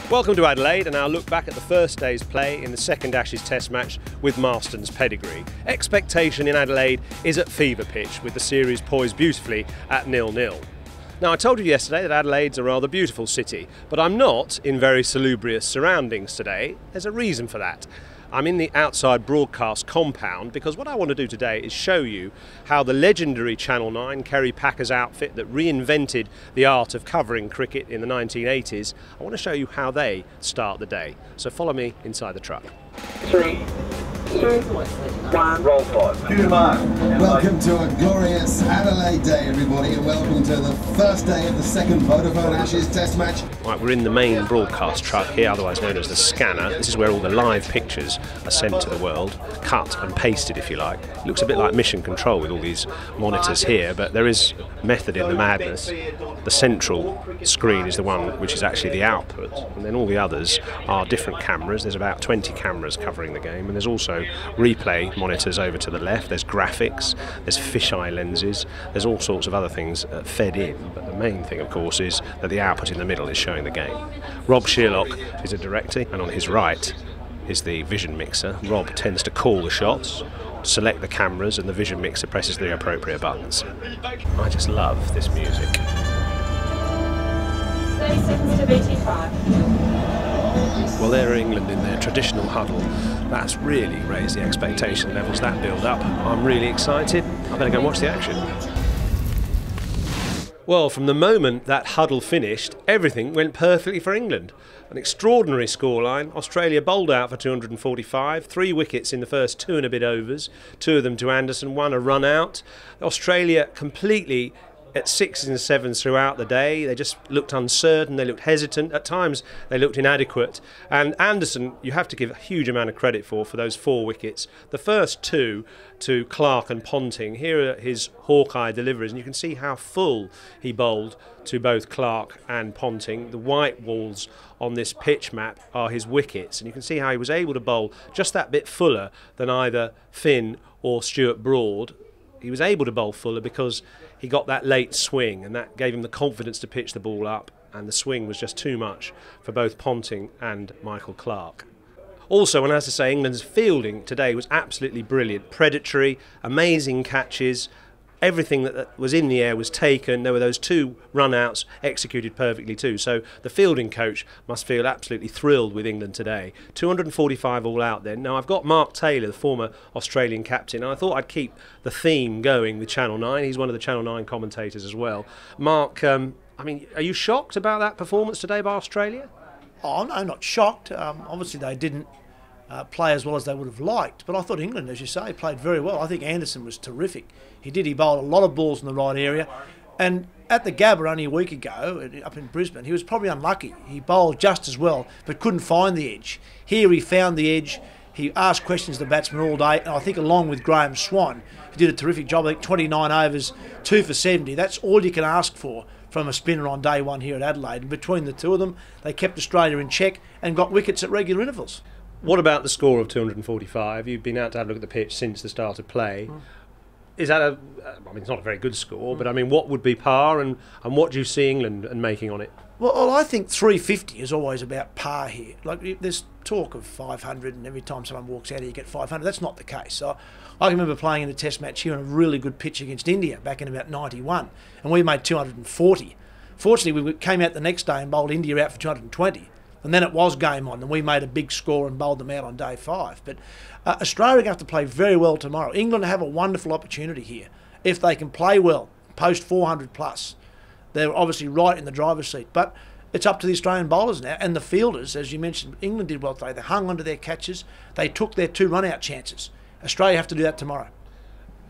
Welcome to Adelaide, and our look back at the first day's play in the second Ashes Test match with Marston's pedigree. Expectation in Adelaide is at fever pitch, with the series poised beautifully at 0-0. Now, I told you yesterday that Adelaide's a rather beautiful city, but I'm not in very salubrious surroundings today. There's a reason for that. I'm in the outside broadcast compound because what I want to do today is show you how the legendary Channel 9 Kerry Packer's outfit that reinvented the art of covering cricket in the 1980s, I want to show you how they start the day. So follow me inside the truck. 3, 2, 1, roll 5. Welcome to a glorious Adelaide day, everybody, and welcome to the first day of the second Vodafone Ashes Test match. Right, we're in the main broadcast truck here, otherwise known as the scanner. This is where all the live pictures are sent to the world, cut and pasted if you like. It looks a bit like Mission Control with all these monitors here, but there is method in the madness. The central screen is the one which is actually the output, and then all the others are different cameras. There's about 20 cameras covering the game, and there's also replay monitors over to the left. There's graphics, there's fisheye lenses, there's all sorts of other things fed in, but the main thing of course is that the output in the middle is showing the game. Rob Sherlock is a director, and on his right is the vision mixer. Rob tends to call the shots, select the cameras, and the vision mixer presses the appropriate buttons. I just love this music. 30 seconds to BT5. Well, there England in their traditional huddle. That's really raised the expectation levels, that build-up. I'm really excited. I better go and watch the action. Well, from the moment that huddle finished, everything went perfectly for England. An extraordinary scoreline. Australia bowled out for 245, 3 wickets in the first 2 and a bit overs, 2 of them to Anderson, 1 a run out. Australia completely at 6s and 7s throughout the day. They just looked uncertain, they looked hesitant, at times they looked inadequate. And Anderson, you have to give a huge amount of credit for those 4 wickets. The first 2 to Clarke and Ponting, here are his Hawkeye deliveries, and you can see how full he bowled to both Clarke and Ponting. The white walls on this pitch map are his wickets, and you can see how he was able to bowl just that bit fuller than either Finn or Stuart Broad. He was able to bowl fuller because he got that late swing, and that gave him the confidence to pitch the ball up, and the swing was just too much for both Ponting and Michael Clarke. Also, and as I say, England's fielding today was absolutely brilliant. Predatory, amazing catches, everything that was in the air was taken. There were those 2 run-outs executed perfectly too. So the fielding coach must feel absolutely thrilled with England today. 245 all out then. Now I've got Mark Taylor, the former Australian captain, and I thought I'd keep the theme going with Channel 9. He's one of the Channel 9 commentators as well. Mark, I mean, are you shocked about that performance today by Australia? Oh, no, not shocked. Obviously they didn't play as well as they would have liked, but I thought England, as you say, played very well. I think Anderson was terrific. He bowled a lot of balls in the right area, and at the Gabba only a week ago up in Brisbane, he was probably unlucky. He bowled just as well but couldn't find the edge. Here he found the edge. He asked questions to the batsmen all day, and I think along with Graham Swan, he did a terrific job. I think 29 overs, 2 for 70. That's all you can ask for from a spinner on day one here at Adelaide, and between the two of them they kept Australia in check and got wickets at regular intervals. What about the score of 245? You've been out to have a look at the pitch since the start of play. Is that I mean, it's not a very good score, but I mean, what would be par, and what do you see England and making on it? Well, I think 350 is always about par here. Like, there's talk of 500, and every time someone walks out here you get 500. That's not the case. So I can remember playing in a test match here on a really good pitch against India back in about 91, and we made 240. Fortunately, we came out the next day and bowled India out for 220. And then it was game on, and we made a big score and bowled them out on day 5. But Australia are going to have to play very well tomorrow. England have a wonderful opportunity here. If they can play well, post 400 plus, they're obviously right in the driver's seat. But it's up to the Australian bowlers now, and the fielders, as you mentioned. England did well today. They hung onto their catches. They took their 2 run-out chances. Australia have to do that tomorrow.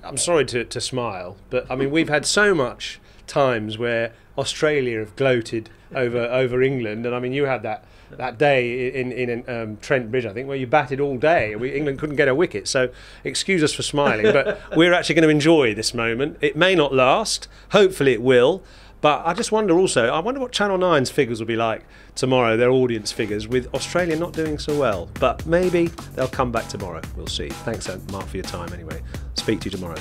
I'm sorry to smile, but I mean, we've had so much times where Australia have gloated over England, and I mean, you had that day in Trent Bridge, I think, where you batted all day. England couldn't get a wicket, so excuse us for smiling, but we're actually going to enjoy this moment. It may not last, hopefully it will, but I just wonder also, I wonder what Channel 9's figures will be like tomorrow, their audience figures, with Australia not doing so well. But maybe they'll come back tomorrow, we'll see. Thanks, Mark, for your time anyway. Speak to you tomorrow.